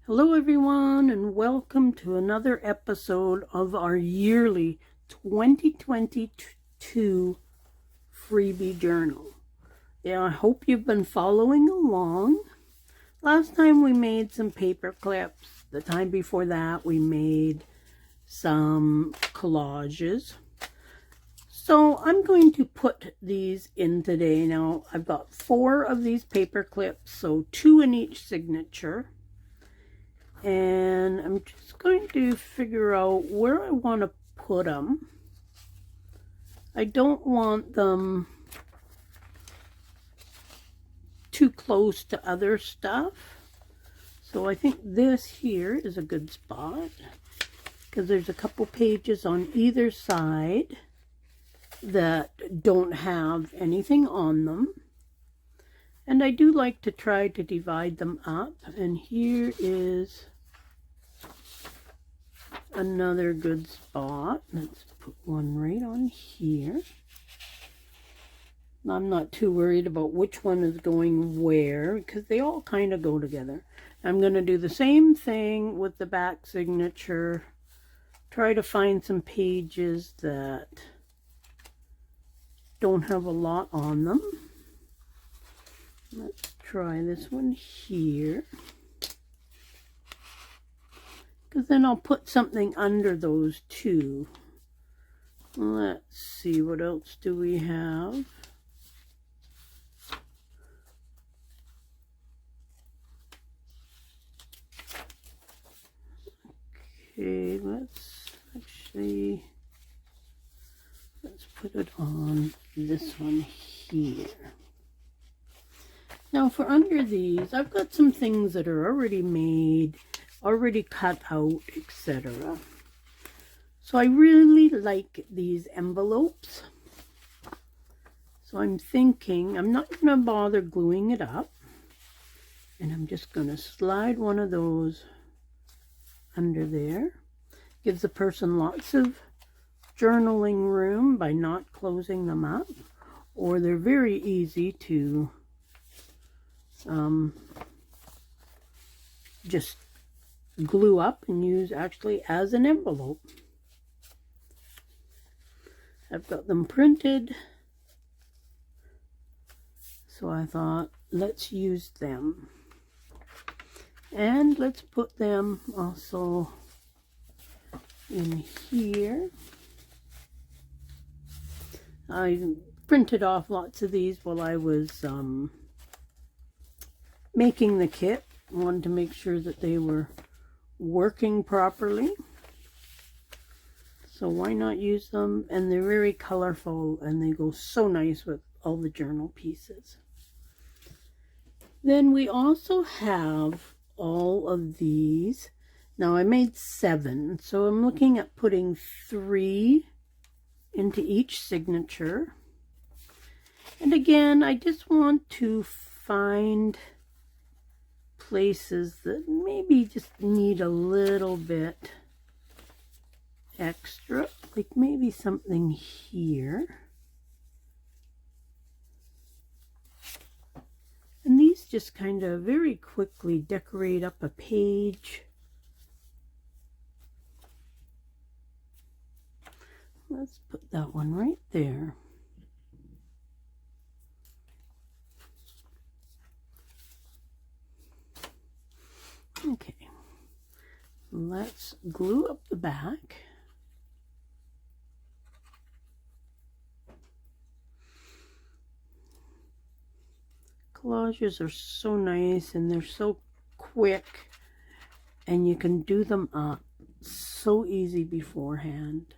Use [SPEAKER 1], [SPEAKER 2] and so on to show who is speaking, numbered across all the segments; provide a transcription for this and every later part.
[SPEAKER 1] Hello everyone, and welcome to another episode of our yearly 2022 freebie journal. I hope you've been following along. Last time we made some paper clips. The time before that we made some collages. So I'm going to put these in today. Now I've got 4 of these paper clips, so 2 in each signature. And I'm just going to figure out where I want to put them. I don't want them too close to other stuff. So I think this here is a good spot because there's a couple pages on either side that don't have anything on them. And I do like to try to divide them up. And here is another good spot. Let's put one right on here. I'm not too worried about which one is going where because they all kind of go together. I'm going to do the same thing with the back signature. Try to find some pages that don't have a lot on them. Let's try this one here. Because then I'll put something under those two. Let's see, what else do we have? Okay, let's put it on this one here. Now for under these, I've got some things that are already made, already cut out, etc. So I really like these envelopes. So I'm thinking I'm not going to bother gluing it up. And I'm just going to slide one of those under there. Gives the person lots of journaling room by not closing them up. Or they're very easy to just glue up and use actually as an envelope. I've got them printed, so I thought let's use them, and let's put them also in here. I printed off lots of these while I was making the kit. I wanted to make sure that they were working properly. So why not use them? And they're very colorful and they go so nice with all the journal pieces. Then we also have all of these. Now I made 7, so I'm looking at putting 3 into each signature. And again, I just want to find places that maybe just need a little bit extra, like maybe something here. And these just kind of very quickly decorate up a page. Let's put that one right there. Okay, let's glue up the back. Collages are so nice and they're so quick, and you can do them up so easy beforehand.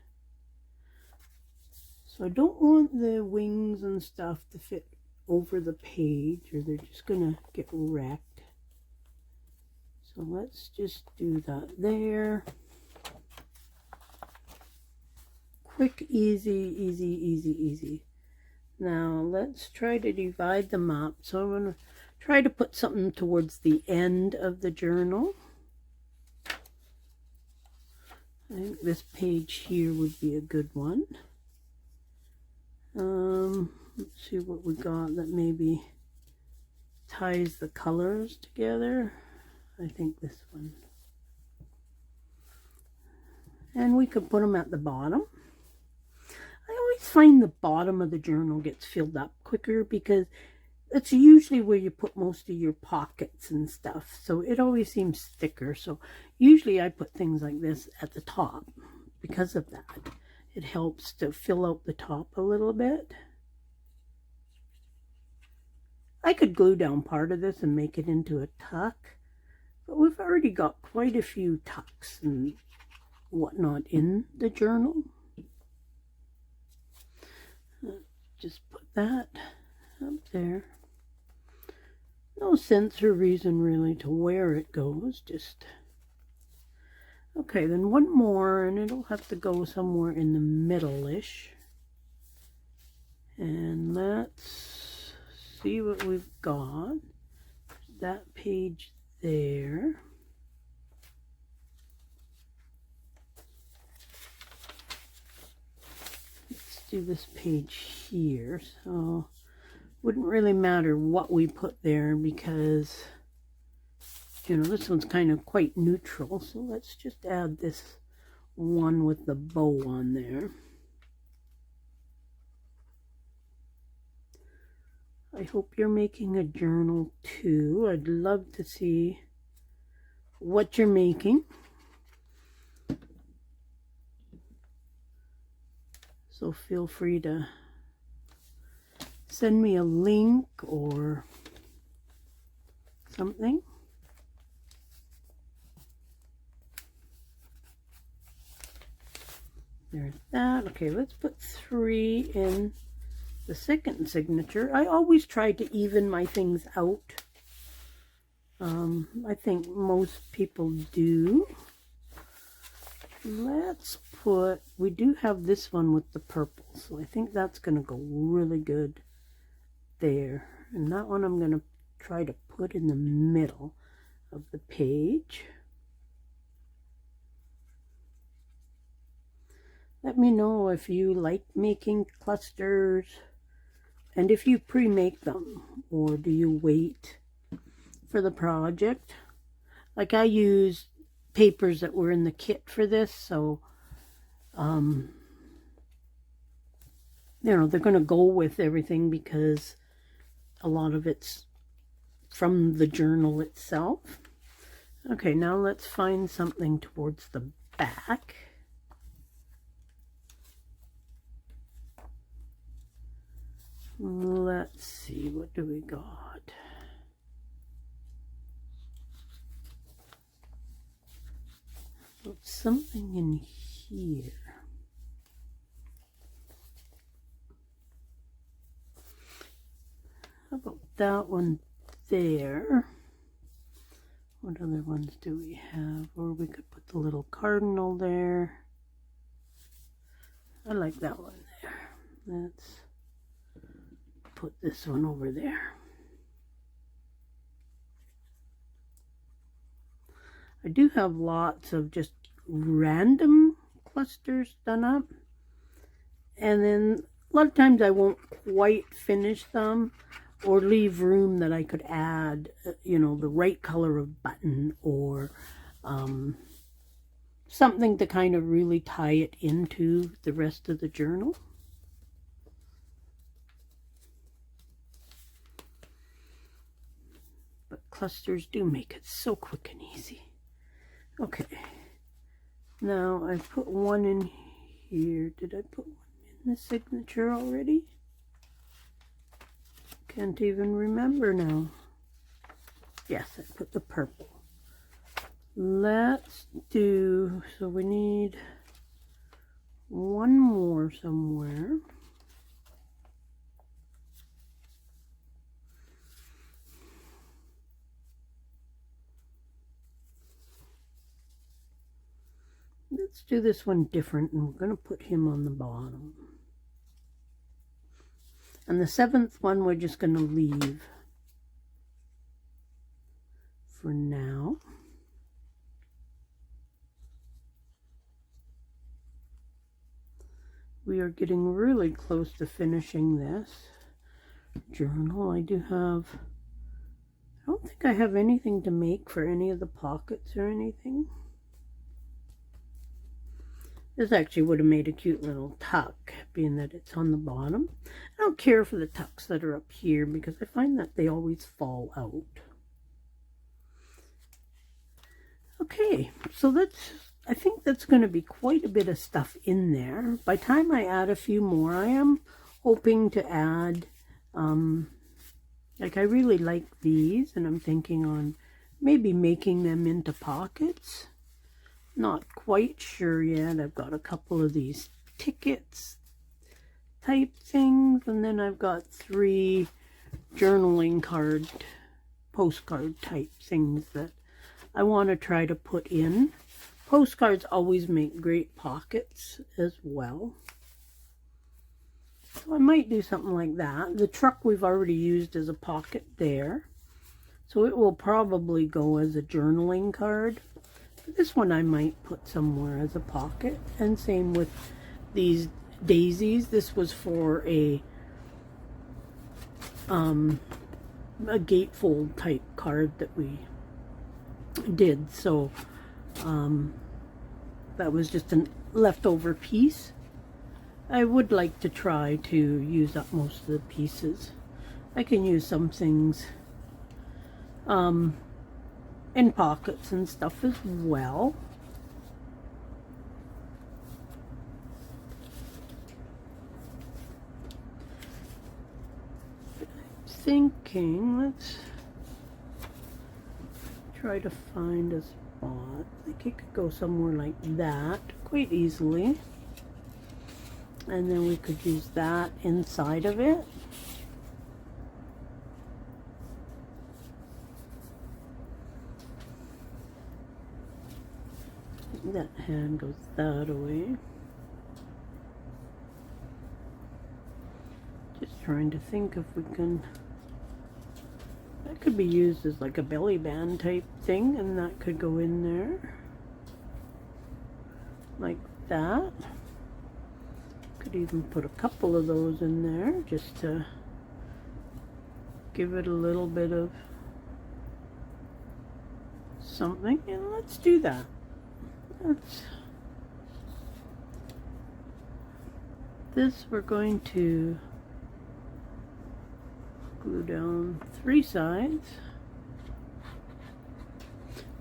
[SPEAKER 1] So I don't want the wings and stuff to fit over the page or they're just gonna get wrecked. So let's just do that there. Quick, easy, easy, easy, easy. Now let's try to divide them up. So I'm going to try to put something towards the end of the journal. I think this page here would be a good one. Let's see what we got that maybe ties the colors together. I think this one. And we could put them at the bottom. I always find the bottom of the journal gets filled up quicker because it's usually where you put most of your pockets and stuff. So it always seems thicker. So usually I put things like this at the top because of that. It helps to fill out the top a little bit. I could glue down part of this and make it into a tuck. But we've already got quite a few tucks and whatnot in the journal. Just put that up there. No sense or reason really to where it goes, just... Okay, then one more, and it'll have to go somewhere in the middle-ish. And let's see what we've got. That page there. Let's do this page here. So wouldn't really matter what we put there because, you know, this one's kind of quite neutral. So let's just add this one with the bow on there. I hope you're making a journal too. I'd love to see what you're making. So feel free to send me a link or something. There's that. Okay, let's put 3 in the second signature. I always try to even my things out. I think most people do. Let's put, we do have this one with the purple, so I think that's going to go really good there. And that one I'm going to try to put in the middle of the page. Let me know if you like making clusters and if you pre-make them, or do you wait for the project? Like I used papers that were in the kit for this, so you know, they're going to go with everything because a lot of it's from the journal itself. Okay, now let's find something towards the back. Let's see, what do we got? Something in here. How about that one there? What other ones do we have? Or we could put the little cardinal there. I like that one there. Let's put this one over there. I do have lots of just random clusters done up, and then a lot of times I won't quite finish them or leave room that I could add, you know, the right color of button or something to kind of really tie it into the rest of the journal. But clusters do make it so quick and easy. Okay, now I put one in here. Did I put one in the signature already? Can't even remember now. Yes, I put the purple. Let's do, so we need one more somewhere. Let's do this one different, and we're going to put him on the bottom. And the 7th one we're just going to leave for now. We are getting really close to finishing this journal. I don't think think I have anything to make for any of the pockets or anything. This actually would have made a cute little tuck, being that it's on the bottom. I don't care for the tucks that are up here because I find that they always fall out. Okay, so I think that's going to be quite a bit of stuff in there. By the time I add a few more, I am hoping to add, like I really like these, and I'm thinking on maybe making them into pockets. Not quite sure yet. I've got a couple of these tickets type things, and then I've got 3 journaling card, postcard type things that I want to try to put in. Postcards always make great pockets as well. So I might do something like that. The truck we've already used as a pocket there, so it will probably go as a journaling card. This one I might put somewhere as a pocket, and same with these daisies. This was for a gatefold type card that we did, so that was just a leftover piece. I would like to try to use up most of the pieces. I can use some things in pockets and stuff as well. I'm thinking, let's try to find a spot. I think it could go somewhere like that quite easily. And then we could use that inside of it. That hand goes that way. Just trying to think if we can, that could be used as like a belly band type thing, and that could go in there like that. Could even put a couple of those in there just to give it a little bit of something, and let's do that. This we're going to glue down 3 sides.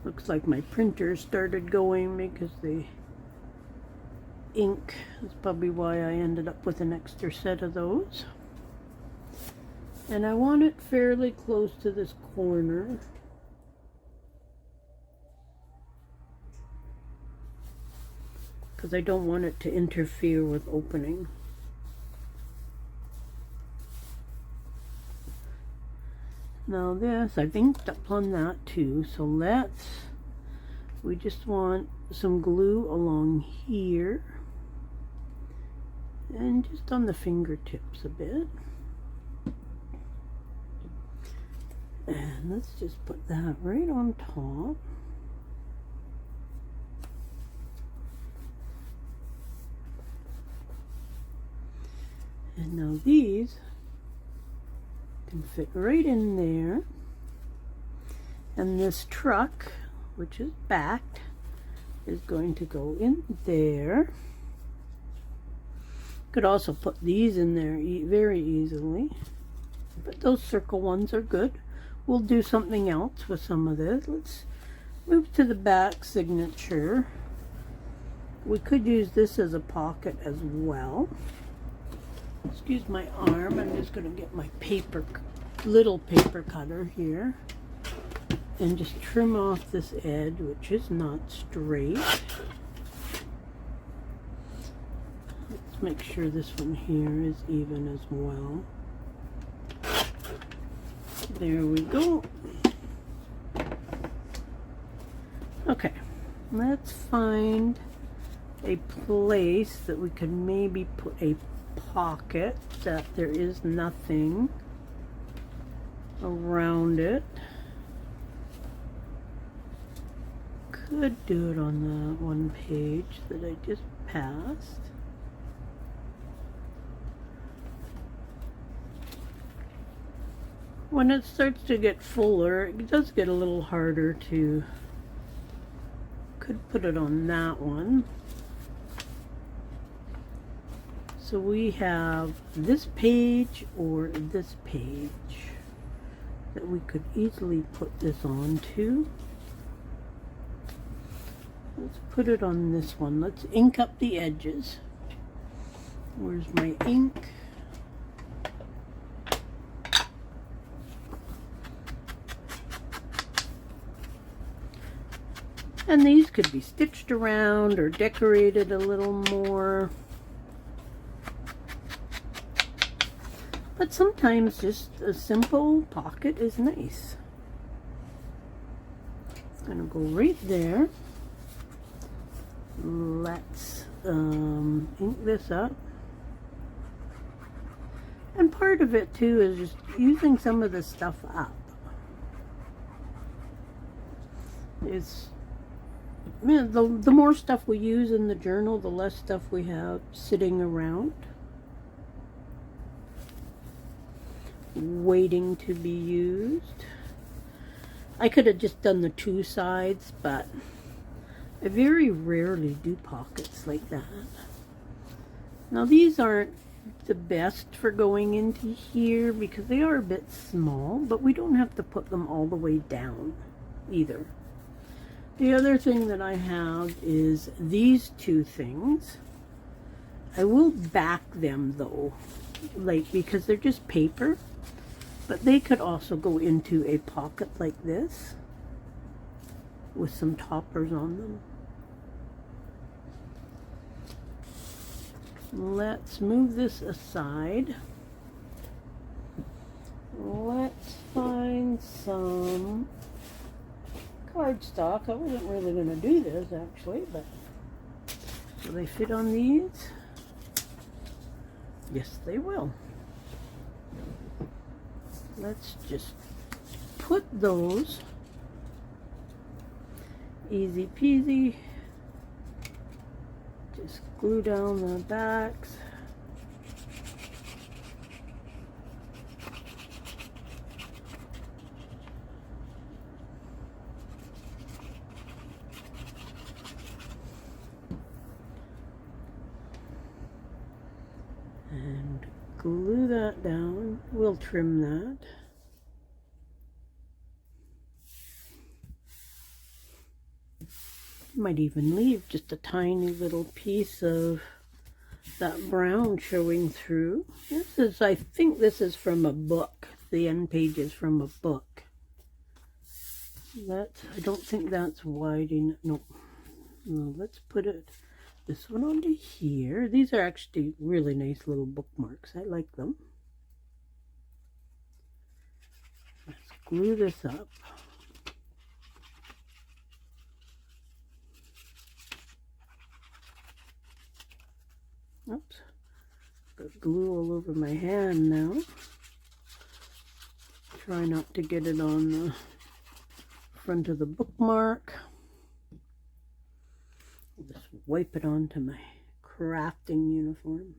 [SPEAKER 1] Looks like my printer started going because the ink is probably why I ended up with an extra set of those. And I want it fairly close to this corner. Because I don't want it to interfere with opening. Now this, I've inked up on that too, so we just want some glue along here and just on the fingertips a bit. And let's just put that right on top. And now these can fit right in there. And this truck, which is backed, is going to go in there. Could also put these in there very easily, but those circle ones are good. We'll do something else with some of this. Let's move to the back signature. We could use this as a pocket as well. Excuse my arm, I'm just going to get my little paper cutter here and just trim off this edge, which is not straight. Let's make sure this one here is even as well. There we go. Okay, let's find a place that we could maybe put a pocket that there is nothing around it. Could do it on the one page that I just passed. When it starts to get fuller, it does get a little harder to, could put it on that one. So we have this page or this page that we could easily put this on to. Let's put it on this one. Let's ink up the edges. Where's my ink? And these could be stitched around or decorated a little more. But sometimes just a simple pocket is nice. It's gonna go right there. Let's ink this up. And part of it too is just using some of this stuff up. It's, man, the more stuff we use in the journal, the less stuff we have sitting around, waiting to be used. I could have just done the two sides, but I very rarely do pockets like that. Now these aren't the best for going into here because they are a bit small, but we don't have to put them all the way down either. The other thing that I have is these two things. I will back them though, like, because they're just paper, but they could also go into a pocket like this with some toppers on them. Let's move this aside. Let's find some cardstock. I wasn't really going to do this actually, but will they fit on these? Yes, they will. Let's just put those, easy peasy. Just glue down the backs. And glue that down. We'll trim that. Might even leave just a tiny little piece of that brown showing through. This is, I think this is from a book. The end page is from a book. That's, I don't think that's wide enough. No, let's put it, this one onto here. These are actually really nice little bookmarks. I like them. Let's glue this up. Oops, got glue all over my hand now. Try not to get it on the front of the bookmark. I'll just wipe it onto my crafting uniform,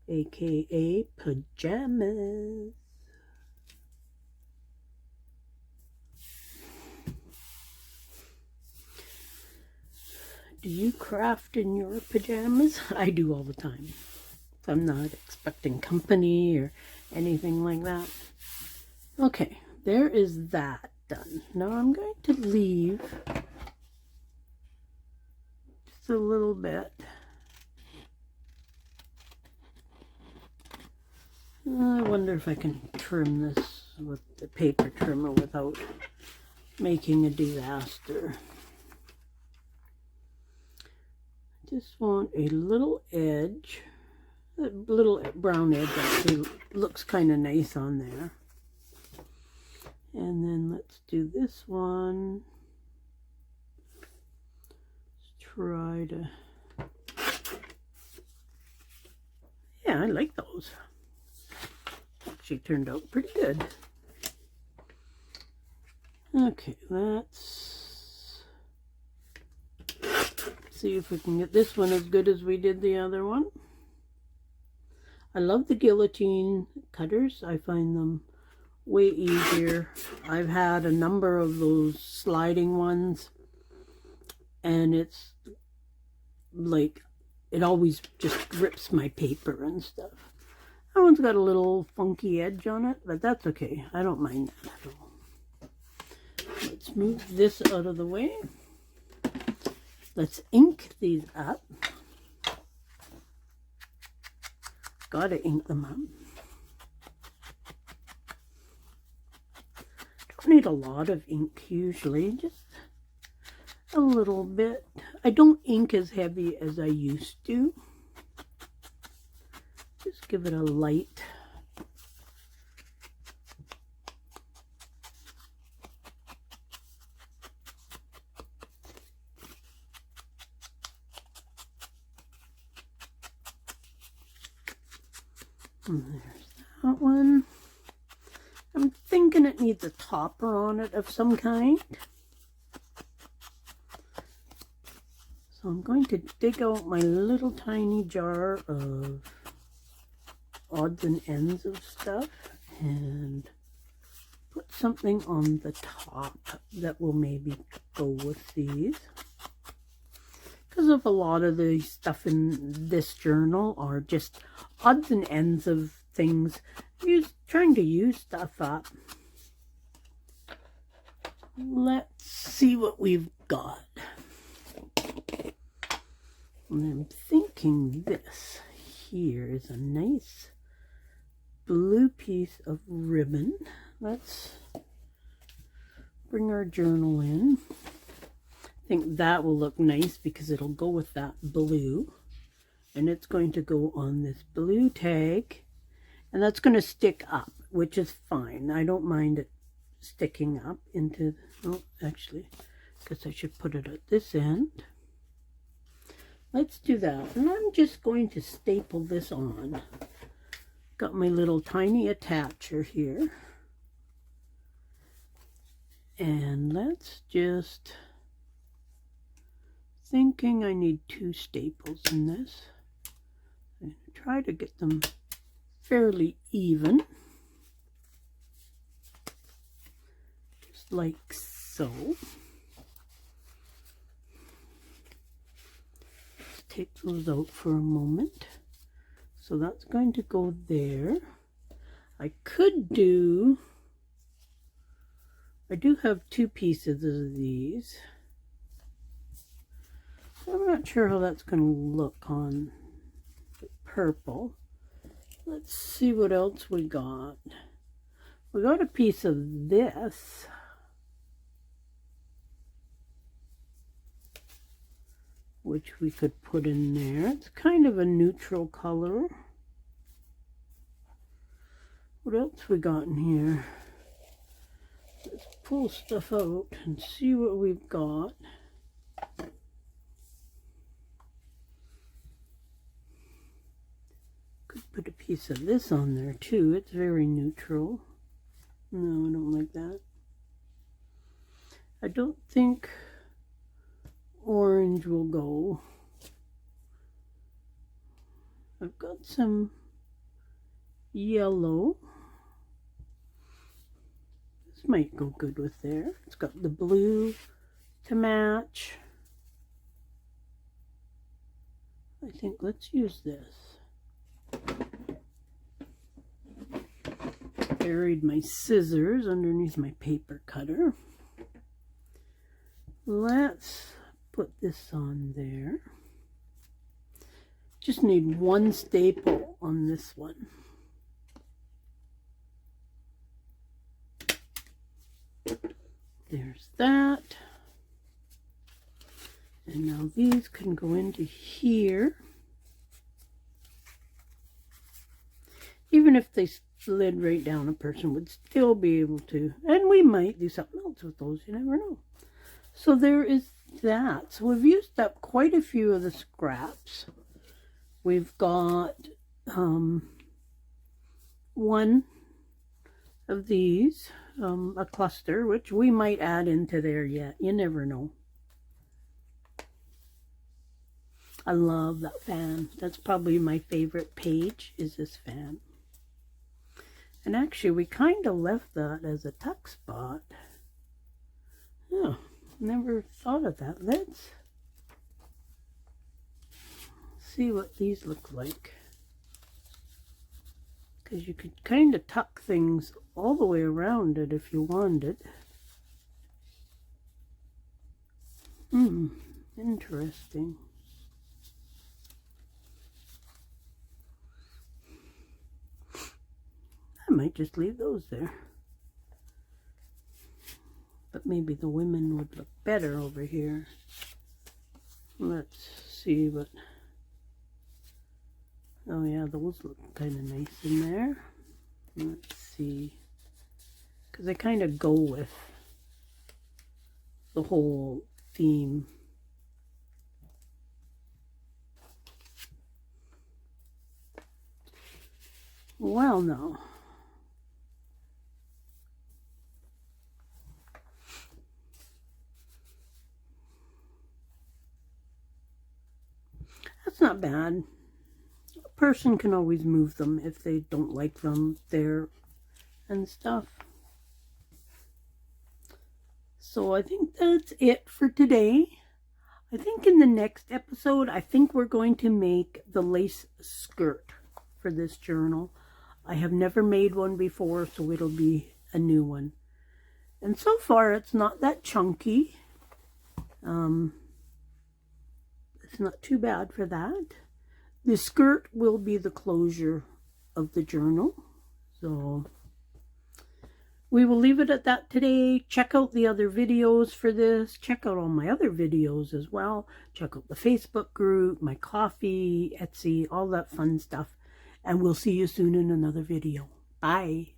[SPEAKER 1] aka pajamas. Do you craft in your pajamas? I do all the time. I'm not expecting company or anything like that. Okay, there is that done. Now I'm going to leave just a little bit. I wonder if I can trim this with the paper trimmer without making a disaster. Just want a little edge, a little brown edge actually looks kind of nice on there. And then let's do this one. Let's try to, yeah, I like those. Actually turned out pretty good. Okay, let's see if we can get this one as good as we did the other one. I love the guillotine cutters. I find them way easier. I've had a number of those sliding ones, and it's like it always just rips my paper and stuff. That one's got a little funky edge on it, but that's okay. I don't mind that at all. Let's move this out of the way. Let's ink these up. Gotta ink them up. Don't need a lot of ink usually, just a little bit. I don't ink as heavy as I used to. Just give it a light. And there's that one. I'm thinking it needs a topper on it of some kind. So I'm going to dig out my little tiny jar of odds and ends of stuff and put something on the top that will maybe go with these. Because of a lot of the stuff in this journal are just odds and ends of things, trying to use stuff up. Let's see what we've got. And I'm thinking this here is a nice blue piece of ribbon. Let's bring our journal in. I think that will look nice because it'll go with that blue, and it's going to go on this blue tag, and that's going to stick up, which is fine. I don't mind it sticking up into, oh, actually, because I should put it at this end. Let's do that, and I'm just going to staple this on. Got my little tiny attacher here, and let's just, thinking I need 2 staples in this. I'm going to try to get them fairly even, just like so. Let's take those out for a moment. So that's going to go there. I do have 2 pieces of these. I'm not sure how that's going to look on the purple. Let's see what else we got. We got a piece of this. Which we could put in there. It's kind of a neutral color. What else we got in here? Let's pull stuff out and see what we've got. Could put a piece of this on there too. It's very neutral. No, I don't like that. I don't think orange will go. I've got some yellow. This might go good with there. It's got the blue to match. I think let's use this. Buried my scissors underneath my paper cutter. Let's put this on there. Just need 1 staple on this one. There's that. And now these can go into here. Even if they slid right down, a person would still be able to, and we might do something else with those, you never know. So there is that. So we've used up quite a few of the scraps. We've got 1 of these, a cluster, which we might add into there yet. You never know. I love that fan. That's probably my favorite page, is this fan. And actually, we kind of left that as a tuck spot. Yeah, never thought of that. Let's see what these look like. Because you could kind of tuck things all the way around it if you wanted. Interesting. I might just leave those there. But maybe the women would look better over here. Let's see what... Oh yeah, those look kind of nice in there. Let's see. Because they kind of go with the whole theme. Well, no. That's not bad. A person can always move them if they don't like them there and stuff. So I think that's it for today. I think in the next episode, I think we're going to make the lace skirt for this journal. I have never made one before, so it'll be a new one. And so far, it's not that chunky. It's not too bad for that. The skirt will be the closure of the journal. So we will leave it at that today. Check out the other videos for this. Check out all my other videos as well. Check out the Facebook group, my coffee, Etsy, all that fun stuff. And we'll see you soon in another video. Bye.